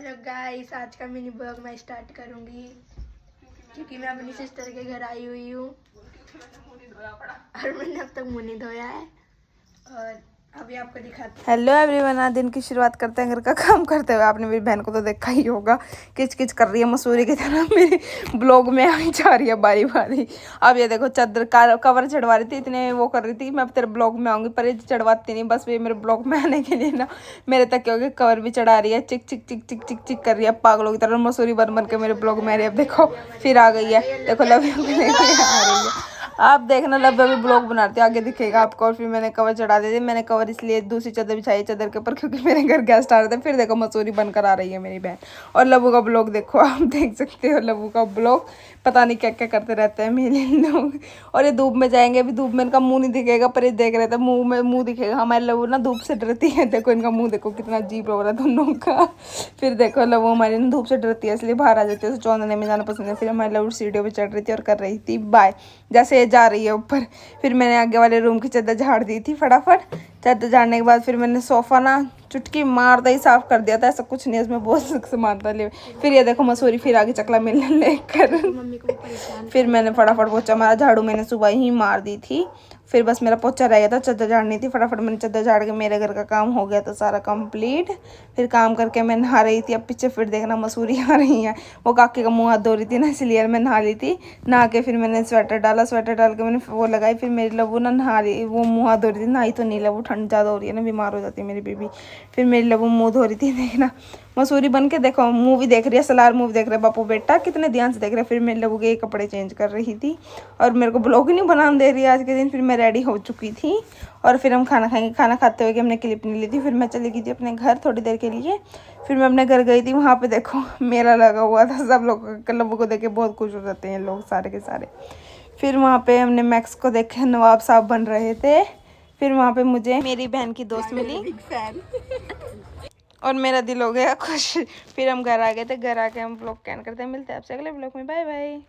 Hello guys, आज का mini blog मैं स्टार्ट करूंगी क्योंकि मैं अपनी सिस्टर के घर आई हुई हूँ और मैंने अब तक मुंह नहीं धोया है और अभी आपको दिखाती हूँ। हेलो एवरीवन, आज दिन की शुरुआत करते हैं घर का काम करते हुए। आपने मेरी बहन को तो देखा ही होगा, किच किच कर रही है मसूरी की तरह। मेरे ब्लॉग में आई जा रही है बारी बारी। अब ये देखो चादर का कवर चढ़वा रही थी, इतने वो कर रही थी मैं अब तेरे ब्लॉग में आऊंगी, पर ये चढ़वाती नहीं, बस ये मेरे ब्लॉग में आने के लिए ना मेरे तकियों के कवर भी चढ़ा रही है। चिक चिक चिक चिक चिक चिक कर रही है पागलों की तरह। मसूरी बन बन के मेरे ब्लॉग में आ रही है। अब देखो फिर आ गई है, देखो लव यू आ रही है। आप देखना, लब अभी ब्लॉग बनाते आगे दिखेगा आपको। और फिर मैंने कवर चढ़ा दी थी। मैंने कवर इसलिए दूसरी चादर बिछाई चादर के ऊपर क्योंकि मेरे घर गेस्ट आ रहे थे। फिर देखो मसूरी बनकर आ रही है मेरी बहन। और लबू का ब्लॉग देखो, आप देख सकते हो लबू का ब्लॉग। पता नहीं क्या क्या करते रहते हैं मेरे लोग। और ये धूप में जाएंगे, अभी धूप में इनका मुंह नहीं दिखेगा, पर ये देख रहे थे मुंह में मुंह दिखेगा। हमारे लबू ना धूप से डरती है, देखो इनका मुंह देखो कितना अजीब लग रहा है दोनों का। फिर देखो लबू हमारी ना धूप से डरती है, इसलिए बाहर आ जाती है, उसे चौंधने में जाना पसंद है। फिर हमारी लबू सीढ़ियों पर चढ़ रही थी और कर रही थी बाय, जैसे ये जा रही है ऊपर। फिर मैंने आगे वाले रूम की चादर झाड़ दी थी फटाफट। चादर झाड़ने के बाद फिर मैंने सोफा ना चुटकी मारता ही साफ कर दिया था। ऐसा कुछ नहीं है इसमें, बहुत सामान था ले। फिर ये देखो मसूरी फिर आगे चकला मिलने लेकर। फिर मैंने फटाफट पोछा मारा, झाड़ू मैंने सुबह ही मार दी थी। फिर बस मेरा पोछा रह गया था, चादर झाड़नी थी। फटाफट मैंने चादर झाड़ के मेरे घर का काम हो गया था सारा कंप्लीट। फिर काम करके मैं नहा रही थी। अब पीछे फिर देखना मसूरी आ रही है। वो काके का मुंह हाथ धो रही थी ना, इसलिए मैं नहा ली थी। नहा के फिर मैंने स्वेटर डाला, स्वेटर डाल के मैंने वो लगाई। फिर मेरी लबू ना नहा रही, वो मुँह हाथ धो रही थी। नहाई तो नहीं, लबू ठंड ज़्यादा हो रही है ना, बीमार हो जाती है मेरी बेबी। फिर मेरी लबू मुँह धो रही थी। देखना मसूरी बन के देखो मूवी देख रही है, सलार मूवी देख रहे हैं बापू बेटा, कितने ध्यान से देख रहे हैं। फिर मेरे लबू के कपड़े चेंज कर रही थी और मेरे को ब्लॉग नहीं बनाने दे रही आज के दिन। फिर मैं रेडी हो चुकी थी और फिर हम खाना खाएंगे। खाना खाते हुए हमने क्लिप नहीं ली थी। फिर मैं चली गई थी अपने घर थोड़ी देर के लिए। फिर मैं अपने घर गई थी, वहाँ पे देखो मेला लगा हुआ था। सब लोग लबू को देख के बहुत खुश हो जाते हैं लोग सारे के सारे। फिर वहाँ पे हमने मैक्स को देखा, नवाब साहब बन रहे थे। फिर वहाँ पे मुझे मेरी बहन की दोस्त मिली और मेरा दिल हो गया खुश। फिर हम घर आ गए थे। घर आके हम ब्लॉग कैन करते हैं। मिलते हैं आपसे अगले ब्लॉग में, बाय बाय।